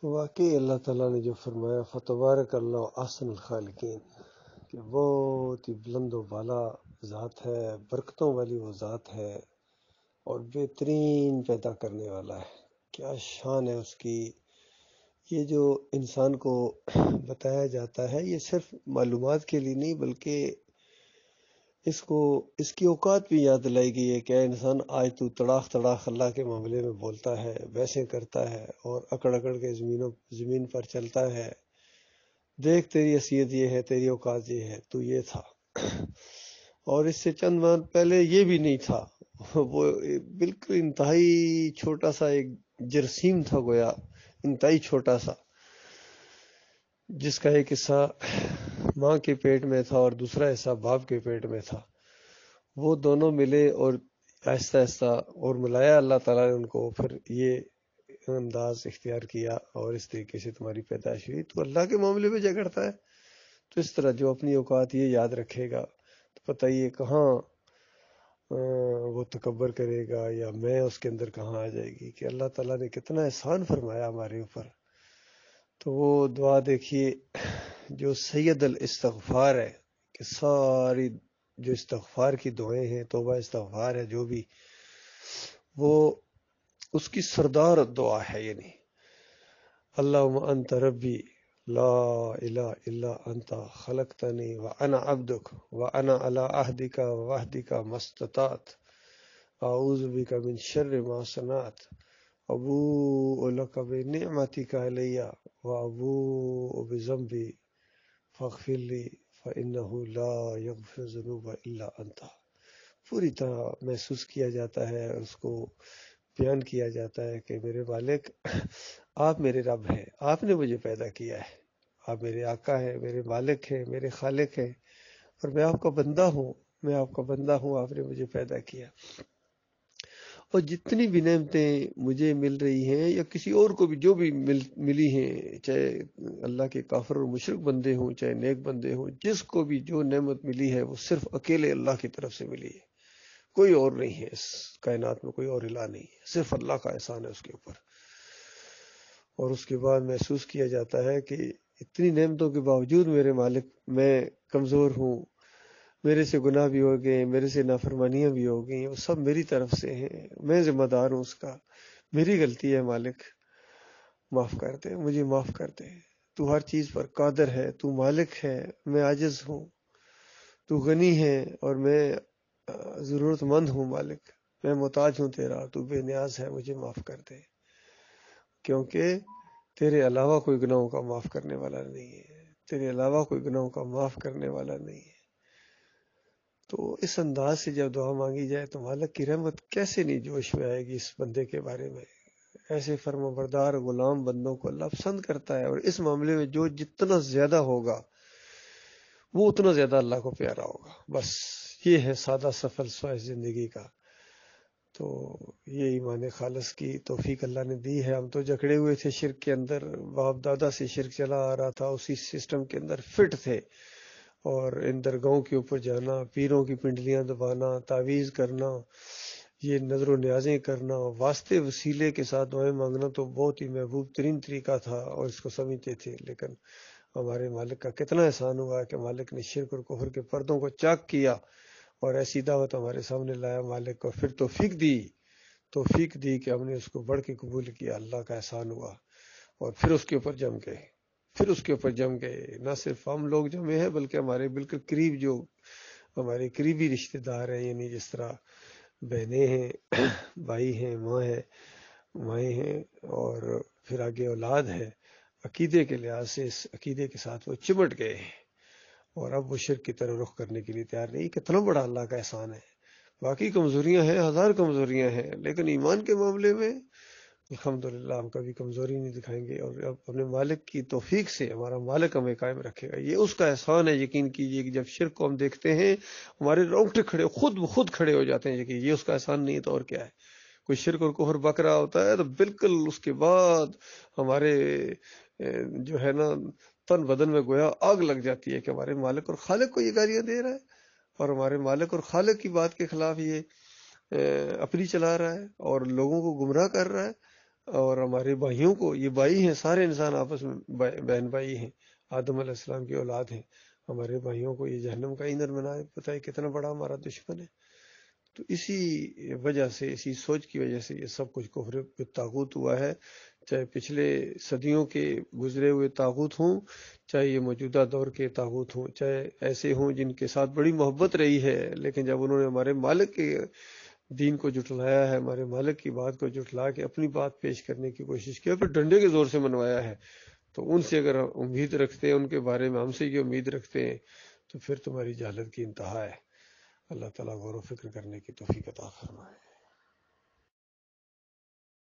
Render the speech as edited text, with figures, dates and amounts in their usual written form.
واقعی اللہ تعالیٰ نے جو فرمایا فتبارک اللہ احسن الخالقین، کہ بہت ہی بلند و بالا ذات ہے، برکتوں والی وہ ذات ہے اور بہترین پیدا کرنے والا ہے۔ کیا شان ہے اس کی! یہ جو انسان کو بتایا جاتا ہے یہ صرف معلومات کے لیے نہیں، بلکہ اس کی اوقات بھی یاد دلائی گئی ہے کہ اے انسان، آج تو تڑاخ تڑاخ اللہ کے معاملے میں بولتا ہے، بحثیں کرتا ہے اور اکڑ اکڑ کے زمین پر چلتا ہے، دیکھ تیری حیثیت یہ ہے، تیری اوقات یہ ہے، تو یہ تھا۔ اور اس سے چند ماہ پہلے یہ بھی نہیں تھا، وہ بالکل انتہائی چھوٹا سا ایک جرثیم تھا، گویا انتہائی چھوٹا سا، جس کا ایک حصہ ماں کے پیٹ میں تھا اور دوسرا حصہ باپ کے پیٹ میں تھا۔ وہ دونوں ملے اور آہستہ آہستہ اور ملایا اللہ تعالیٰ نے ان کو، پھر یہ انداز اختیار کیا اور اس طریقے سے تمہاری پیدائش ہوئی۔ تو اللہ کے معاملے میں جھگڑتا ہے، تو اس طرح جو اپنی اوقات یہ یاد رکھے گا تو پتہ یہ کہاں وہ تکبر کرے گا یا میں اس کے اندر کہاں آ جائے گی کہ اللہ تعالیٰ نے کتنا احسان فرمایا ہمارے اوپر۔ تو وہ دعا دیکھیے جو سید الاستغفار ہے، کہ ساری جو استغفار کی دعائیں ہیں، توبہ استغفار ہے جو بھی، وہ اس کی سردار دعا ہے، یعنی اللہم انت ربی لا الہ الا انت خلقتنی وانا عبدک وانا علی عہدک ووعدک ما استطعت اعوذ بک من شر ما صنعت ابوء لک بنعمتک علی وابوء بذنبی فاغفر لی فانہ لا یغفر الذنوب الا انت۔ پوری طرح محسوس کیا جاتا ہے، اس کو بیان کیا جاتا ہے کہ میرے مالک، آپ میرے رب ہیں، آپ نے مجھے پیدا کیا ہے، آپ میرے آقا ہیں، میرے مالک ہیں، میرے خالق ہیں، اور میں آپ کا بندہ ہوں، میں آپ کا بندہ ہوں، آپ نے مجھے پیدا کیا۔ اور جتنی بھی نعمتیں مجھے مل رہی ہیں یا کسی اور کو بھی جو بھی ملی ہیں، چاہے اللہ کے کافر اور مشرک بندے ہوں، چاہے نیک بندے ہوں، جس کو بھی جو نعمت ملی ہے وہ صرف اکیلے اللہ کی طرف سے ملی ہے، کوئی اور نہیں ہے، اس کائنات میں کوئی اور الہ نہیں ہے، صرف اللہ کا احسان ہے اس کے اوپر۔ اور اس کے بعد محسوس کیا جاتا ہے کہ اتنی نعمتوں کے باوجود میرے مالک، میں کمزور ہوں، میرے سے گناہ بھی ہو گئے، میرے سے نافرمانیاں بھی ہو گئی، وہ سب میری طرف سے ہیں، میں ذمہ دار ہوں اس کا، میری غلطی ہے مالک، معاف کر دے، مجھے معاف کر دے، تو ہر چیز پر قادر ہے، تو مالک ہے، میں عاجز ہوں، تو غنی ہے اور میں ضرورت مند ہوں مالک، میں محتاج ہوں تیرا، تو بے نیاز ہے، مجھے معاف کر دے، کیونکہ تیرے علاوہ کوئی گناہوں کا معاف کرنے والا نہیں ہے، تیرے علاوہ کوئی گناہوں کا معاف کرنے والا نہیں ہے۔ تو اس انداز سے جب دعا مانگی جائے تو مالک کی رحمت کیسے نہیں جوش میں آئے گی اس بندے کے بارے میں۔ ایسے فرما بردار غلام بندوں کو اللہ پسند کرتا ہے، اور اس معاملے میں جو جتنا زیادہ ہوگا وہ اتنا زیادہ اللہ کو پیارا ہوگا۔ بس یہ ہے سادہ سفل سوائے زندگی کا۔ تو یہ ایمان خالص کی توفیق اللہ نے دی ہے۔ ہم تو جکڑے ہوئے تھے شرک کے اندر، باپ دادا سے شرک چلا آ رہا تھا، اسی سسٹم کے اندر فٹ تھے، اور ان درگاہوں کے اوپر جانا، پیروں کی پنڈلیاں دبانا، تعویذ کرنا، یہ نظر و نیازیں کرنا، واسطے وسیلے کے ساتھ دعائیں مانگنا تو بہت ہی محبوب ترین طریقہ تھا، اور اس کو سمجھتے تھے۔ لیکن ہمارے مالک کا کتنا احسان ہوا کہ مالک نے شرک اور کفر کے پردوں کو چاک کیا اور ایسی دعوت ہمارے سامنے لایا مالک کو، پھر توفیق دی کہ ہم نے اس کو بڑھ کے قبول کیا۔ اللہ کا احسان ہوا، اور پھر اس کے اوپر جم گئے، نہ صرف ہم لوگ جمے ہیں بلکہ ہمارے بالکل قریب جو ہمارے قریبی رشتہ دار ہیں، یعنی جس طرح بہنیں ہیں، بھائی ہیں، مائیں ہیں، اور پھر آگے اولاد ہے، عقیدے کے لحاظ سے اس عقیدے کے ساتھ وہ چمٹ گئے ہیں، اور اب وہ شرک کی طرف رخ کرنے کے لیے تیار نہیں۔ کتنا بڑا اللہ کا احسان ہے۔ باقی کمزوریاں ہیں، ہزار کمزوریاں ہیں، لیکن ایمان کے معاملے میں الحمدللہ ہم کبھی کمزوری نہیں دکھائیں گے، اور اب اپنے مالک کی توفیق سے ہمارا مالک ہمیں قائم رکھے گا۔ یہ اس کا احسان ہے۔ یقین کیجئے کہ جب شرک کو ہم دیکھتے ہیں ہمارے رونگٹے خود بخود کھڑے ہو جاتے ہیں، کہ یہ اس کا احسان نہیں تو اور کیا ہے۔ کوئی شرک اور کفر بک رہا ہوتا ہے تو بالکل اس کے بعد ہمارے جو ہے نا تن بدن میں گویا آگ لگ جاتی ہے کہ ہمارے مالک اور خالق کو یہ گالیاں دے رہا ہے، اور ہمارے مالک اور خالق کی بات کے خلاف یہ اپنی چلا رہا ہے اور لوگوں کو گمراہ کر رہا ہے۔ اور ہمارے بھائیوں کو، یہ بھائی ہیں، سارے انسان آپس میں بہن بھائی ہیں، آدم علیہ السلام کی اولاد ہیں، ہمارے بھائیوں کو یہ جہنم کا ایندھن بنائے، بتائے کتنا بڑا ہمارا دشمن ہے۔ تو اسی وجہ سے، اسی سوچ کی وجہ سے یہ سب کچھ کفر بالطاغوت ہوا ہے، چاہے پچھلے صدیوں کے گزرے ہوئے طاغوت ہوں، چاہے یہ موجودہ دور کے طاغوت ہوں، چاہے ایسے ہوں جن کے ساتھ بڑی محبت رہی ہے، لیکن جب انہوں نے ہمارے مالک کے دین کو جھٹلایا ہے، ہمارے مالک کی بات کو جھٹلا کے اپنی بات پیش کرنے کی کوشش کی، پھر ڈنڈے کے زور سے منوایا ہے، تو ان سے اگر امید رکھتے ہیں، ان کے بارے میں ہم سے یہ امید رکھتے ہیں، تو پھر تمہاری جہالت کی انتہا ہے۔ اللہ تعالیٰ غور و فکر کرنے کی توفیق عطا فرمائے۔